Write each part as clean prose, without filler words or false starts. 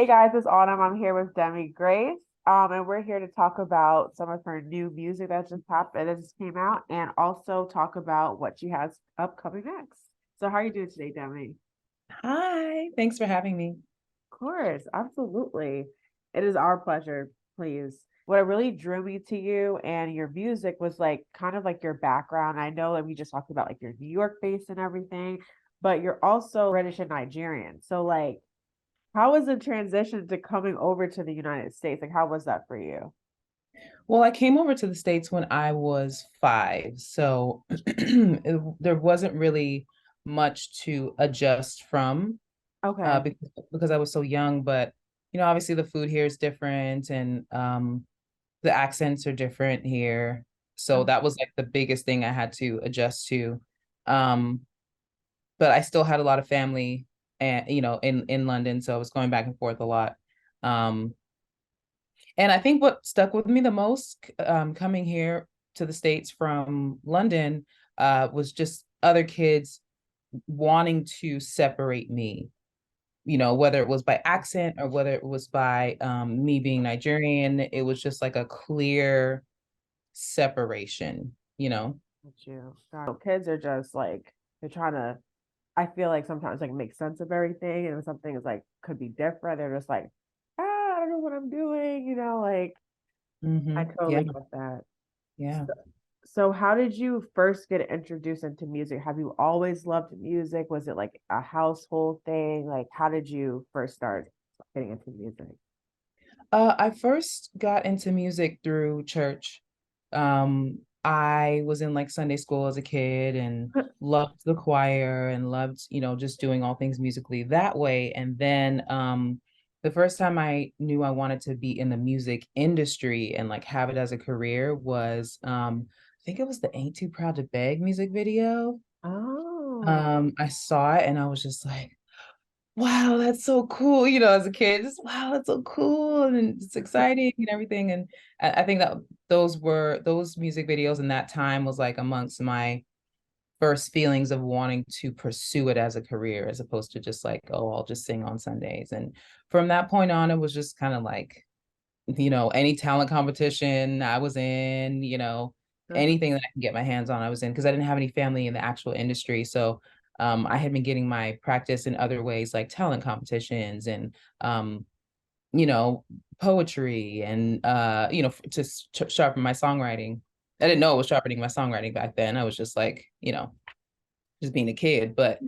Hey guys, it's Autumn. I'm here with Demi Grace. And we're here to talk about some of her new music that just came out, and also talk about what she has upcoming next. So how are you doing today, Demi? Hi, thanks for having me. Of course, absolutely. It is our pleasure, please. What really drew me to you and your music was like kind of like your background. I know that we just talked about like your New York base and everything, but you're also British and Nigerian. So like how was the transition to coming over to the United States? Like, how was that for you? Well, I came over to the States when I was 5, so there wasn't really much to adjust from Okay. because I was so young. But obviously the food here is different, and the accents are different here. So that was like the biggest thing I had to adjust to. Um, but I still had a lot of family, and in London, so I was going back and forth a lot. Um, And I think what stuck with me the most, coming here to the States from London, was just other kids wanting to separate me, whether it was by accent or whether it was by me being Nigerian. It was just like a clear separation. Got you. Kids are just like they're trying to. I feel like sometimes like make sense of everything, and if something is like could be different, they're just like, I don't know what I'm doing. Like I Yeah, totally get that. yeah. So, how did you first get introduced into music? Have you always loved music? Was it like a household thing? Like, how did you first start getting into music? I first got into music through church. I was in like Sunday school as a kid and loved the choir and loved, just doing all things musically that way. And then the first time I knew I wanted to be in the music industry and like have it as a career was I think it was the Ain't Too Proud to Beg music video. Oh, I saw it and I was just like, wow, that's so cool. As a kid, just wow, that's so cool and it's exciting and everything. And I think that those music videos in that time was like amongst my first feelings of wanting to pursue it as a career as opposed to just like, oh, I'll just sing on Sundays. And from that point on, it was just kind of like, any talent competition I was in, anything that I can get my hands on, I was in because I didn't have any family in the actual industry. So I had been getting my practice in other ways like talent competitions and you know, poetry and to sharpen my songwriting. I didn't know it was sharpening my songwriting back then. I was just like, just being a kid, but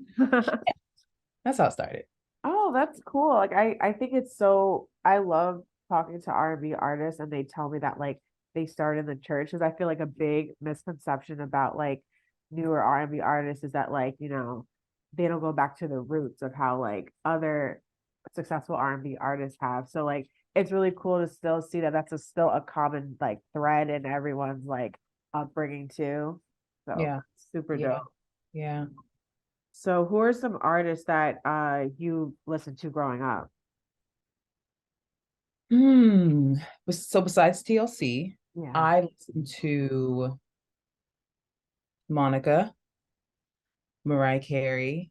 that's how it started. oh, that's cool. Like I think it's so I love talking to R&B artists and they tell me that like they started in the church because I feel like a big misconception about like newer R&B artists is that like, they don't go back to the roots of how like other successful R&B artists have. So like it's really cool to still see that still a common like thread in everyone's like upbringing too. So Yeah. super Yeah. dope. Yeah. So who are some artists that you listened to growing up? Hmm. So besides TLC, Yeah. I listened to Monica, Mariah Carey.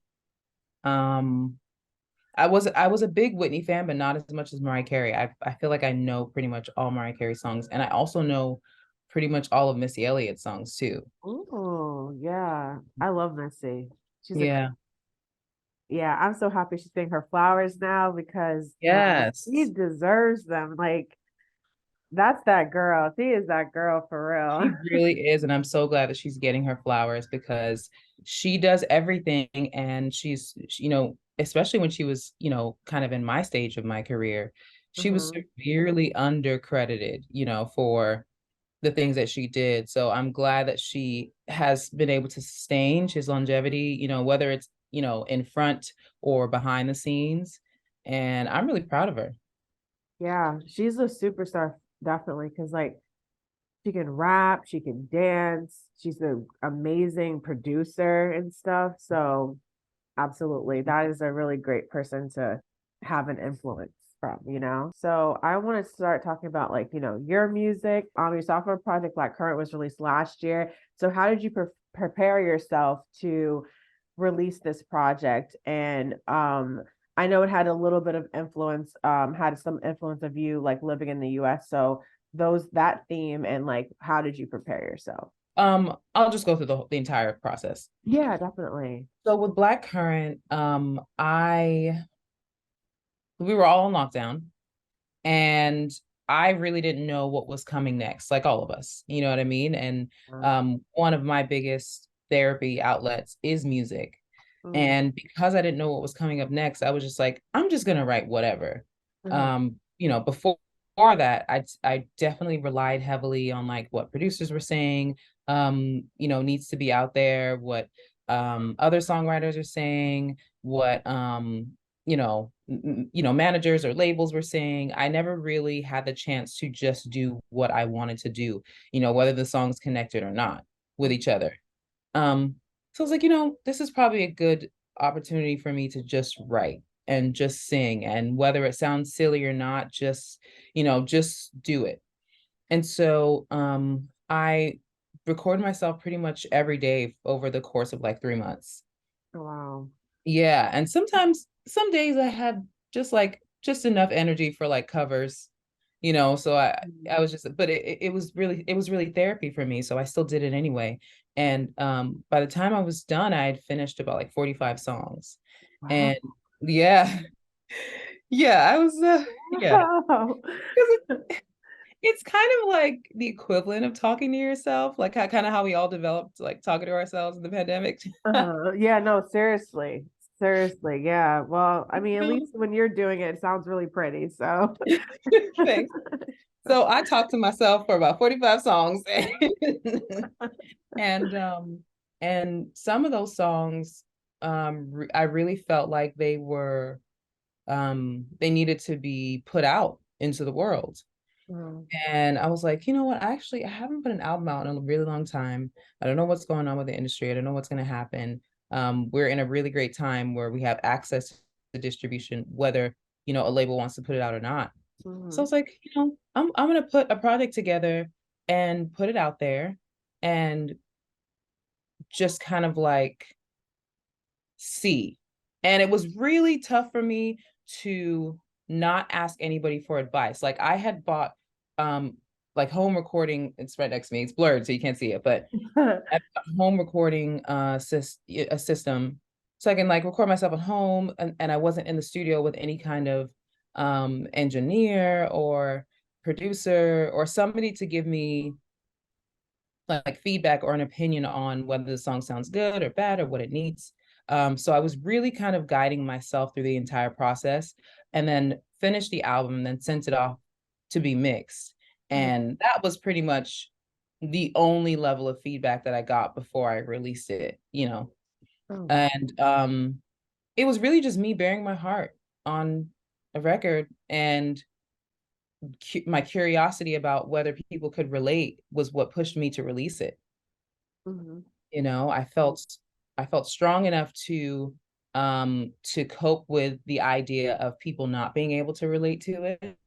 Um, I was a big Whitney fan, but not as much as Mariah Carey. I feel like I know pretty much all Mariah Carey songs, and I also know pretty much all of Missy Elliott's songs too. Oh, yeah. I love Missy. She's a Yeah. yeah, I'm so happy she's getting her flowers now because she Yes. deserves them. Like that's that girl. She is that girl for She real. really is, and I'm so glad that she's getting her flowers because she does everything, and especially when she was, kind of in my stage of my career, she was Hmm. severely undercredited, for the things that she did. So I'm glad that she has been able to sustain his longevity, whether it's, in front or behind the scenes. And I'm really proud of her. Yeah, she's a superstar, definitely, because like she can rap, she can dance, she's an amazing producer and stuff. So absolutely. That is a really great person to have an influence from. So I want to start talking about like, your music. Your sophomore project Blackcurrant was released last year. So how did you prepare yourself to release this project? And I know it had a little bit of influence, had some influence of you like living in the US. So that theme and like how did you prepare yourself? I'll just go through the entire process. Yeah, definitely. So with Blackcurrant, I we were all in lockdown, and I really didn't know what was coming next, like all of us, you know what I mean? And one of my biggest therapy outlets is music. Mm, And because I didn't know what was coming up next, I was just like, I'm just gonna write whatever. mm, Before that, I definitely relied heavily on like what producers were saying, needs to be out there, what other songwriters are saying, what managers or labels were saying. I never really had the chance to just do what I wanted to do, whether the songs connected or not with each other. So I was like, this is probably a good opportunity for me to just write and just sing. And whether it sounds silly or not, just do it. And so I record myself pretty much every day over the course of like 3 months. wow. Yeah. And sometimes some days I had just enough energy for like covers, so I was just, but it was really therapy for me. So I still did it anyway. And by the time I was done, I had finished about like 45 songs. Wow. And yeah, yeah, I was yeah. Wow. 'Cause it's kind of like the equivalent of talking to yourself, like kind of how we all developed like talking to ourselves in the pandemic. Yeah, no, seriously. Seriously, yeah. Well, I mean, at Really? least when you're doing it, it sounds really pretty. So, Thanks. So I talked to myself for about 45 songs. and and some of those songs I really felt like they needed to be put out into the world. mm, And I was like, you know what? I haven't put an album out in a really long time. I don't know what's going on with the industry. I don't know what's going to happen. We're in a really great time where we have access to distribution, whether, a label wants to put it out or not. So I mhm, was like, I'm gonna put a project together and put it out there and just kind of like see. And it was really tough for me to not ask anybody for advice. Like I had bought like home recording, it's right next to me, it's blurred so you can't see it, but I bought a home recording a system so I can like record myself at home, and I wasn't in the studio with any kind of engineer or producer or somebody to give me like feedback or an opinion on whether the song sounds good or bad or what it needs. So I was really kind of guiding myself through the entire process, and then finished the album and then sent it off to be mixed. mhm, And that was pretty much the only level of feedback that I got before I released it. oh, wow. And it was really just me bearing my heart on a record, and my curiosity about whether people could relate was what pushed me to release it. Mhm, You know, I felt strong enough to cope with the idea of people not being able to relate to it.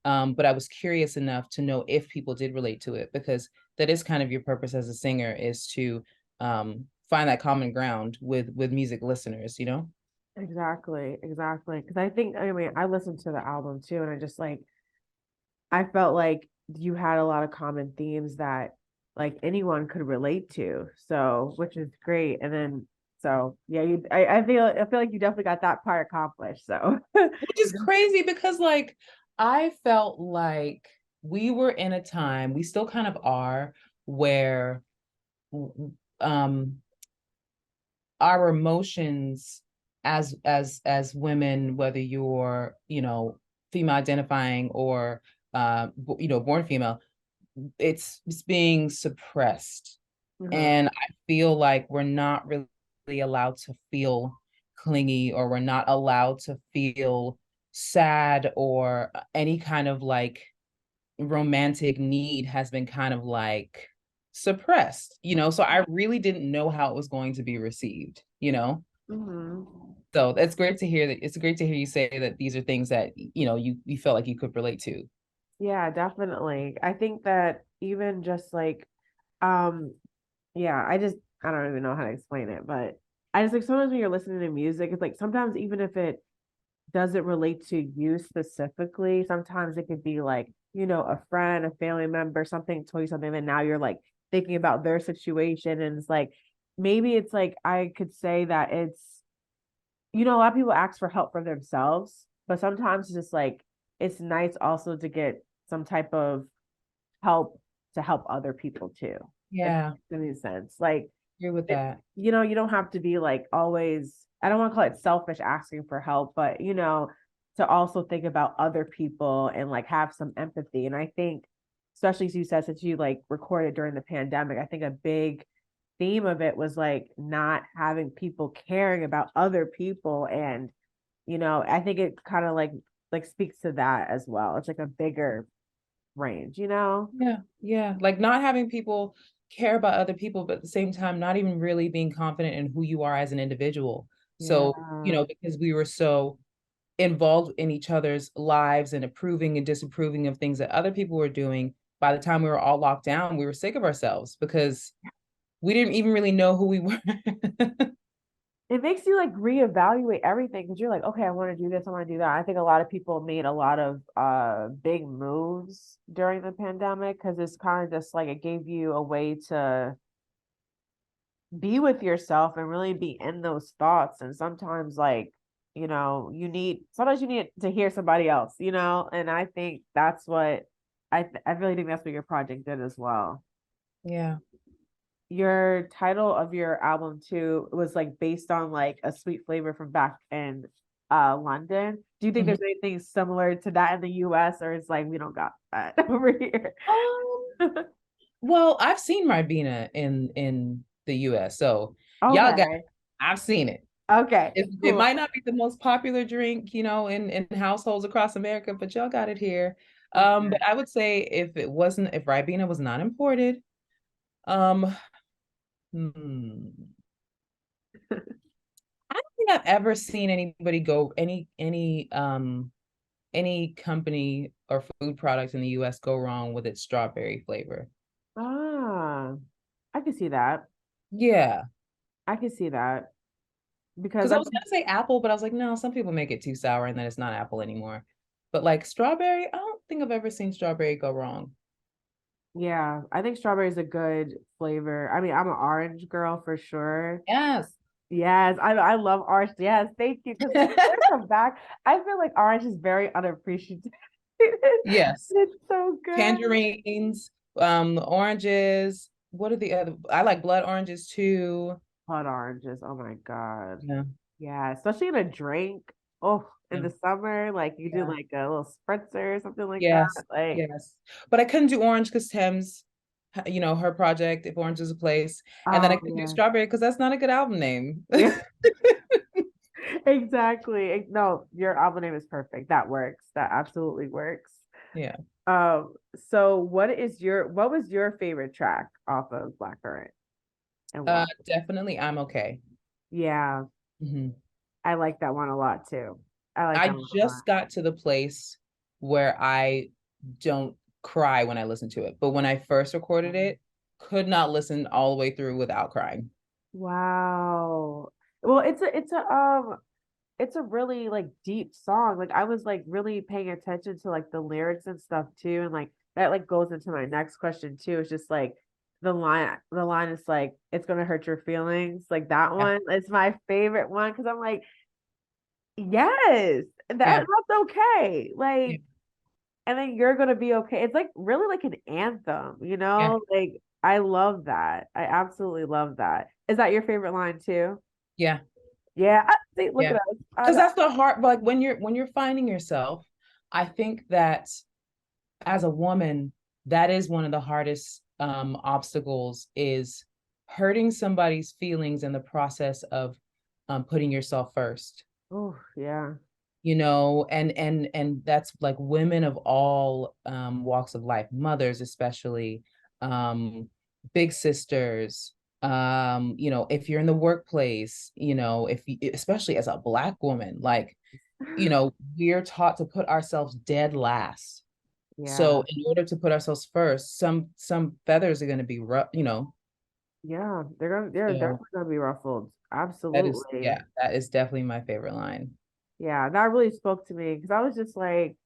But I was curious enough to know if people did relate to it, because that is kind of your purpose as a singer, is to find that common ground with music listeners. exactly, exactly. Because I think, I mean, I listened to the album too, and I just like, I felt like you had a lot of common themes that like anyone could relate to. So, which is great. And then, so yeah, I feel like you definitely got that part accomplished. So, Which is crazy because like I felt like we were in a time, we still kind of are, where um our emotions as women, whether you're, female identifying or born female, it's being suppressed. uh-huh, And I feel like we're not really allowed to feel clingy, or we're not allowed to feel sad, or any kind of like romantic need has been kind of like suppressed. So I really didn't know how it was going to be received. hmm, So that's great to hear. That it's great to hear you say that these are things that you felt like you could relate to. yeah, definitely. I think that even just like, um, yeah, I don't even know how to explain it, but I just like sometimes when you're listening to music, it's like sometimes even if it does it relate to you specifically? Sometimes it could be like, a friend, a family member, something told you something, and now you're like thinking about their situation. And it's like, maybe it's like, I could say that it's, a lot of people ask for help for themselves, but sometimes it's just like, it's nice also to get some type of help to help other people too. If Yeah, that makes any sense. Like, agree with that. you don't have to be like always, I don't want to call it selfish asking for help, but to also think about other people and like have some empathy. And I think, especially as you said, since you like recorded during the pandemic, I think a big theme of it was like not having people caring about other people. And, I think it kind of like speaks to that as well. It's like a bigger range. Yeah, yeah. Like not having people care about other people, but at the same time, not even really being confident in who you are as an individual. Yeah. So, because we were so involved in each other's lives and approving and disapproving of things that other people were doing, by the time we were all locked down, we were sick of ourselves because we didn't even really know who we were. It makes you like reevaluate everything because you're like, okay, I want to do this, I want to do that. I think a lot of people made a lot of big moves during the pandemic because it's kind of just like it gave you a way to be with yourself and really be in those thoughts. And sometimes like, sometimes you need to hear somebody else. And I think that's what I really think that's what your project did as well. Yeah. Your title of your album too was like based on like a sweet flavor from back in London. Do you think Mhm. there's anything similar to that in the US, or it's like we don't got that over here? Um, well, I've seen Ribena in the US, so y'all got Okay. I've seen it. Okay. It Cool. might not be the most popular drink, in households across America, but y'all got it here. Okay. But I would say if Ribena was not imported, um, hmm, I don't think I've ever seen anybody go any company or food product in the US go wrong with its strawberry flavor. Ah, I can see that. Yeah. I can see that because Because I I was gonna say apple, but I was like, no, some people make it too sour and then it's not apple anymore. But like strawberry, I don't think I've ever seen strawberry go wrong. yeah, I think strawberry is a good flavor. I mean, I'm an orange girl for sure. Yes. Yes, I love orange. Yes, thank you. Because there's some back. I feel like orange is very unappreciated. Yes. It's so good. Tangerines, oranges. What are the other? I like blood oranges too. Blood oranges. Oh my God. Yeah. Yeah, especially in a drink. Oh, in Yeah. the summer, like you do Yeah. like a little spritzer or something like that. Yes. Like, Yes. But I couldn't do orange because Thames, her project, If Orange is a Place. And then I oh couldn't do yeah. strawberry because that's not a good album name. Yeah, exactly. No, your album name is perfect. That works. That absolutely works. Yeah. Um, so what was your favorite track off of Blackcurrant and why? Definitely I'm okay. Yeah, Mhm. I like that one a lot too. I like that I one a lot. just got to the place where I don't cry when I listen to it. But when I first recorded it, could not listen all the way through without crying. Wow. Well, it's a really like deep song. Like I was like really paying attention to like the lyrics and stuff too. And like that like goes into my next question too. It's just like the line is like it's gonna hurt your feelings. Like that Yeah. one. It's my favorite one because I'm like, yes, Yeah. that's okay. Yeah. Like, and then you're gonna be okay. It's like really like an anthem, Yeah. Like I love that. I absolutely love that. Is that your favorite line too? Yeah. Yeah. See, look at Yeah. us. Because that's the hard, like when you're finding yourself, I think that as a woman, that is one of the hardest obstacles is hurting somebody's feelings in the process of putting yourself first. Oh, yeah. And that's like women of all walks of life, mothers especially, big sisters, if you're in the workplace, if you, especially as a Black woman, like, we're taught to put ourselves dead last. Yeah. So in order to put ourselves first, some feathers are going to be rough. Yeah. They're So definitely gonna be ruffled. that is, Absolutely. yeah, that is definitely my favorite line. Yeah, that really spoke to me because I was just like,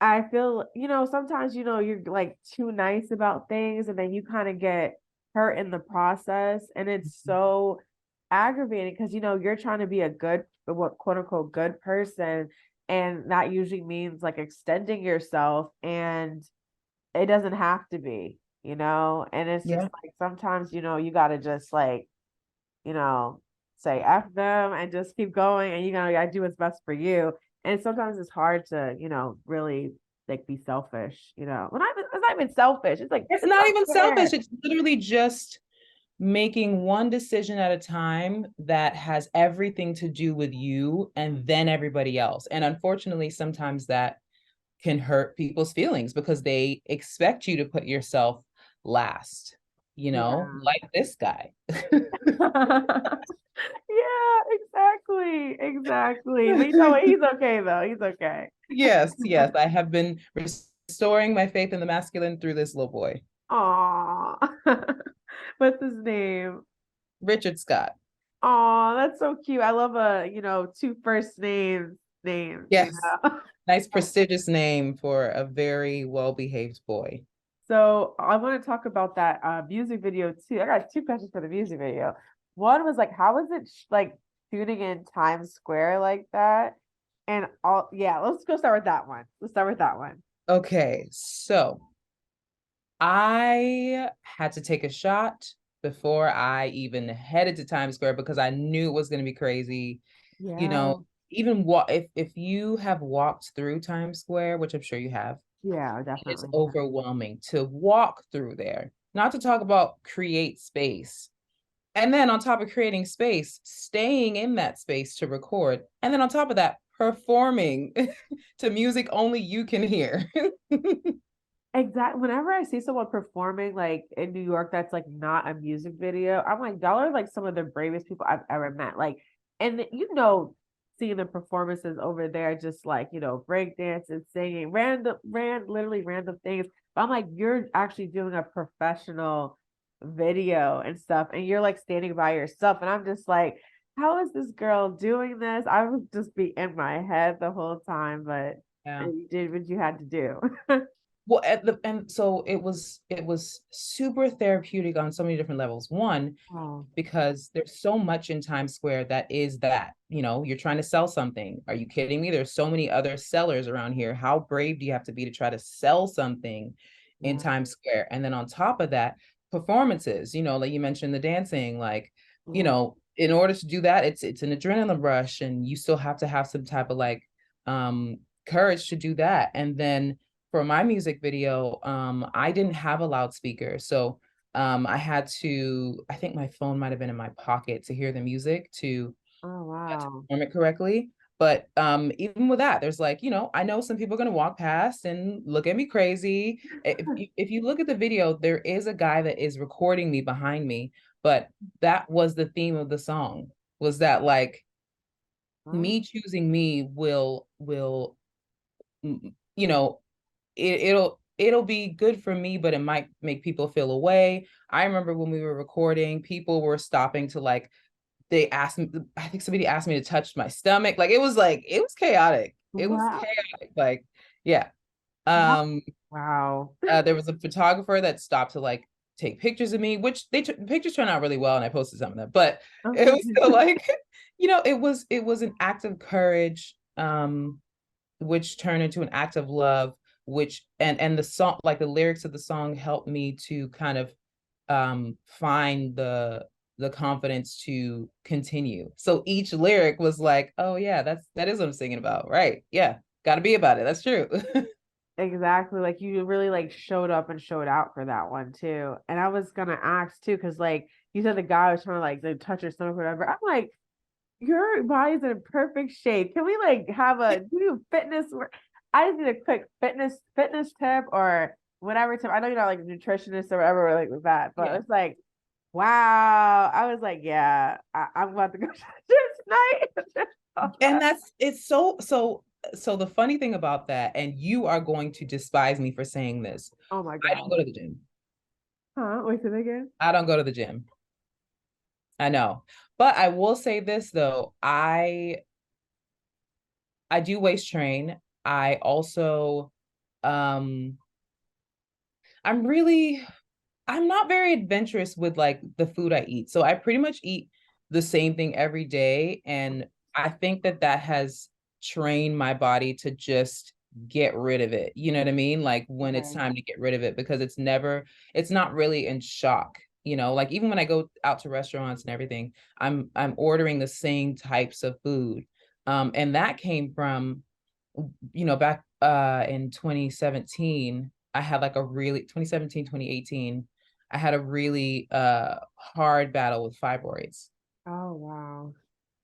I feel, sometimes, you're like too nice about things and then you kind of get hurt in the process. And it's so aggravating because, you're trying to be a good, what quote unquote, good person. And that usually means like extending yourself and it doesn't have to be, and it's just Yeah. like sometimes, you got to just like, you know, say F them and just keep going and you gotta do what's best for you. And sometimes it's hard to, really like be selfish, When it's not even selfish. It's like It's it's not even unfair. selfish. It's literally just making one decision at a time that has everything to do with you and then everybody else. And unfortunately, sometimes that can hurt people's feelings because they expect you to put yourself last, Yeah. like this guy. Yeah, exactly. Exactly. But you know what? He's okay though. He's okay. Yes, yes. I have been restoring my faith in the masculine through this little boy, Aw. What's his name? Richard Scott. Aw, that's so cute. I love two first names. Yes. Nice, prestigious name for a very well-behaved boy. So I want to talk about that music video too. I got two questions for the music video. One was like, how was it like shooting in Times Square like that? And all, yeah, let's go start with that one. Let's start with that one. Okay, so I had to take a shot before I even headed to Times Square because I knew it was going to be crazy. You know, Yeah, even what if you have walked through Times Square, which I'm sure you have, yeah, it's definitely. overwhelming to walk through there. Not to talk about create space. And then on top of creating space, staying in that space to record. And then on top of that, performing to music only you can hear. Exactly. Whenever I see someone performing like in New York that's like not a music video, I'm like, y'all are like some of the bravest people I've ever met. Like, and seeing the performances over there, just like, break dancing, singing, literally random things. But I'm like, you're actually doing a professional video and stuff, and you're like standing by yourself. And I'm just like, how is this girl doing this? I would just be in my head the whole time, but Yeah. you did what you had to do. Well, and so it was super therapeutic on so many different levels. One, Oh. because there's so much in Times Square that is that, you're trying to sell something. Are you kidding me? There's so many other sellers around here. How brave do you have to be to try to sell something in Yeah. Times Square? And then on top of that, performances, like you mentioned the dancing, like, Yeah. in order to do that, it's an adrenaline rush and you still have to have some type of like courage to do that. And then for my music video, I didn't have a loudspeaker. So I had to, I think my phone might have been in my pocket to hear the music Oh to wow. perform it correctly. But even with that, there's like, I know some people are going to walk past and look at me crazy. If you look at the video, there is a guy that is recording me behind me, but that was the theme of the song, was that like Oh, me choosing me will you know it'll be good for me, but it might make people feel away. I remember when we were recording, people were stopping to like, they asked me, I think somebody asked me to touch my stomach. Like it was chaotic. It was wow. chaotic. Like, yeah. Wow. Um, Wow. there was a photographer that stopped to like take pictures of me, which they took pictures turned out really well, and I posted some of them. But it Okay. was still like, it was an act of courage, which turned into an act of love, which and the song, like the lyrics of the song, helped me to kind of find the confidence to continue. So each lyric was like, oh yeah, that is what I'm singing about, right? Yeah, got to be about it. That's true. Exactly. Like you really like showed up and showed out for that one too. And I was gonna ask too, because like you said the guy was trying to like touch your stomach or whatever. I'm like, your body's in perfect shape. Can we like have a do fitness work? I just need a quick fitness tip or whatever tip. I know you're not like a nutritionist or whatever like with that, but Yeah. it's like, wow. I was like, yeah, I'm about to go to the gym tonight. And that's it's so the funny thing about that, and you are going to despise me for saying this, Oh my I don't God. go to the gym. Huh? Wait, say that again? I don't go to the gym. I know. But I will say this though, I do waist train. I also um I'm really I'm not very adventurous with like the food I eat. So I pretty much eat the same thing every day. And I think that that has trained my body to just get rid of it. You know what I mean? Like when it's Okay. time to get rid of it, because it's not really in shock. Like even when I go out to restaurants and everything, I'm ordering the same types of food. And that came from, back in 2017, I had like a really 2017, 2018, I had a really hard battle with fibroids. Oh, wow.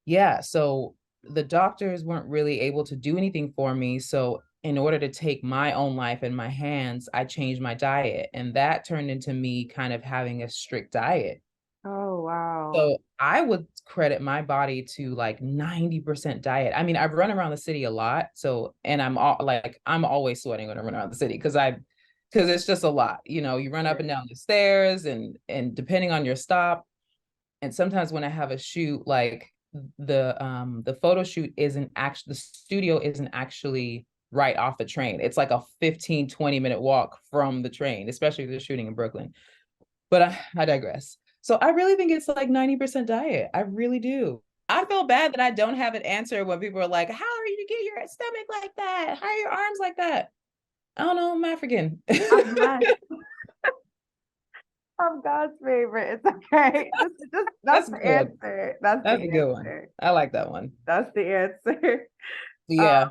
Yeah, so the doctors weren't really able to do anything for me. So in order to take my own life in my hands, I changed my diet, and that turned into me kind of having a strict diet. Oh, wow. So I would credit my body to like 90% diet. I mean, I've run around the city a lot. So, and I'm always sweating when I run around the city because it's just a lot. You run up Sure. and down the stairs and depending on your stop. And sometimes when I have a shoot, like the photo shoot isn't actually, the studio isn't actually right off the train. It's like a 15-20 minute walk from the train, especially if they're shooting in Brooklyn. But I digress. So I really think it's like 90% diet. I really do. I feel bad that I don't have an answer when people are like, how are you to get your stomach like that? How are your arms like that? I don't know. I'm African. I'm blessed. I'm God's favorite. It's okay. Just that's That's the good. answer. That's the That's a good one. answer. I like that one. That's the answer. Yeah.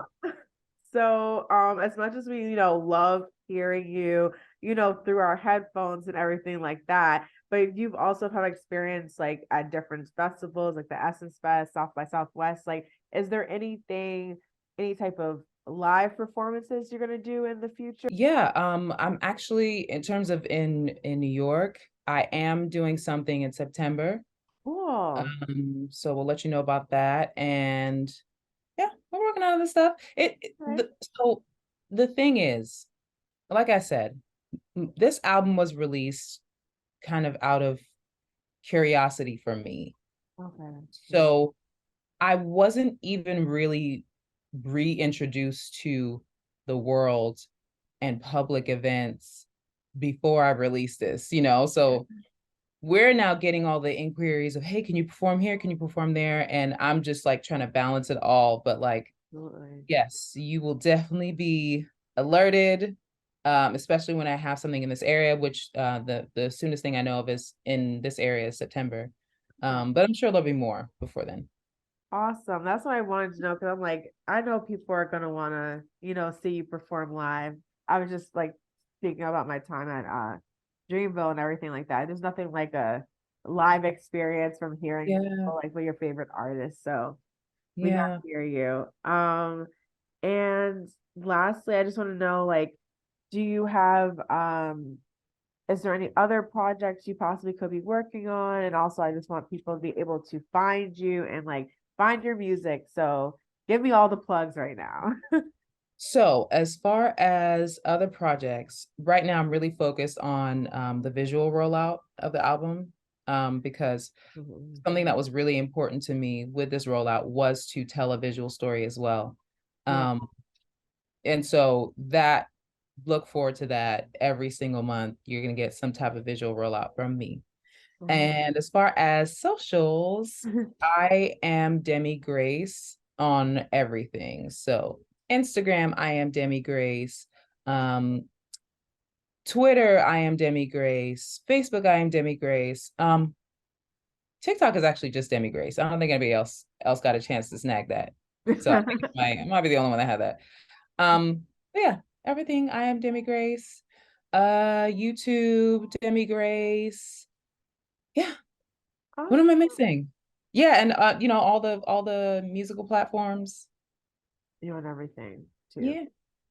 So, as much as we, love hearing you, through our headphones and everything like that, but you've also had experience like at different festivals, like the Essence Fest, South by Southwest. Like, is there any type of live performances you're gonna do in the future? Yeah. I'm actually, in terms of in New York, I am doing something in September. Cool. So we'll let you know about that. And yeah, we're working on other stuff. Okay. So the thing is, like I said, this album was released kind of out of curiosity for me. Okay. Yeah. So I wasn't even really reintroduced to the world and public events before I released this. So we're now getting all the inquiries of, hey, can you perform here? Can you perform there? And I'm just like trying to balance it all. But like, Absolutely. yes, you will definitely be alerted, especially when I have something in this area, which the soonest thing I know of is in this area is September. But I'm sure there'll be more before then. Awesome. That's what I wanted to know because I'm like, I know people are gonna wanna, see you perform live. I was just like thinking about my time at Dreamville and everything like that. There's nothing like a live experience from hearing Yeah, people like with your favorite artists. So we got yeah. to hear you. And lastly, I just want to know like, do you have is there any other projects you possibly could be working on? And also, I just want people to be able to find you and like find your music. So give me all the plugs right now. So as far as other projects, right now I'm really focused on the visual rollout of the album, because Mhm. something that was really important to me with this rollout was to tell a visual story as well. Yeah. Um, and so that look forward to that every single month. You're gonna get some type of visual rollout from me. Mhm. And as far as socials, I am Demi Grace on everything. So Instagram, I am Demi Grace. Um, Twitter, I am Demi Grace. Facebook, I am Demi Grace. TikTok is actually just Demi Grace. I don't think anybody else got a chance to snag that. So I think I might be the only one that had that. But yeah, everything I am Demi Grace. YouTube, Demi Grace. Yeah. What am I Awesome. missing? Yeah, and all the musical platforms. You and everything too. Yeah,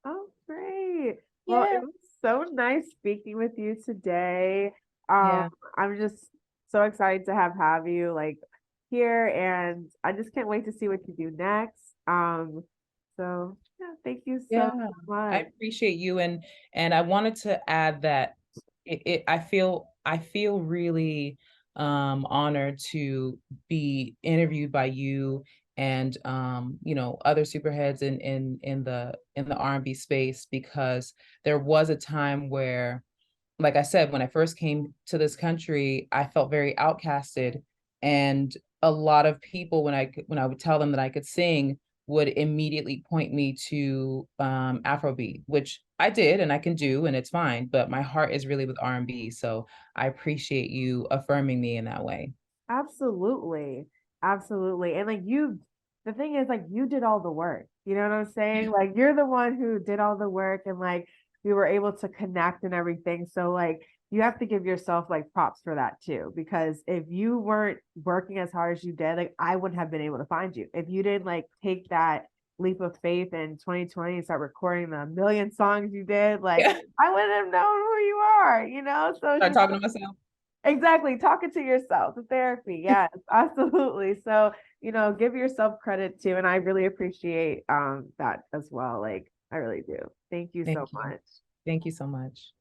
Oh, great. Well, it yeah, was so nice speaking with you today. Um, yeah, I'm just so excited to have you like here and I just can't wait to see what you do next. So yeah, thank you so yeah. I much. appreciate you, and I wanted to add that I feel really honored to be interviewed by you and you know, other superheads in the R&B space, because there was a time where, like I said, when I first came to this country, I felt very outcasted. And a lot of people, when I would tell them that I could sing, would immediately point me to Afrobeat, which I did and I can do, and it's fine. But my heart is really with R&B. So I appreciate you affirming me in that way. Absolutely. Absolutely. And like the thing is like you did all the work. You know what I'm saying? Like you're the one who did all the work and like we were able to connect and everything. So like you have to give yourself like props for that too. Because if you weren't working as hard as you did, like I wouldn't have been able to find you. If you didn't like take that leap of faith in 2020 and start recording the million songs you did, like Yeah. I wouldn't have known who you are, you know? So it's Start just talking to myself. exactly, talking to yourself, the therapy. Yes, absolutely. So, give yourself credit too. And I really appreciate that as well. Like I really do. Thank you so Thank you. much. Thank you so much.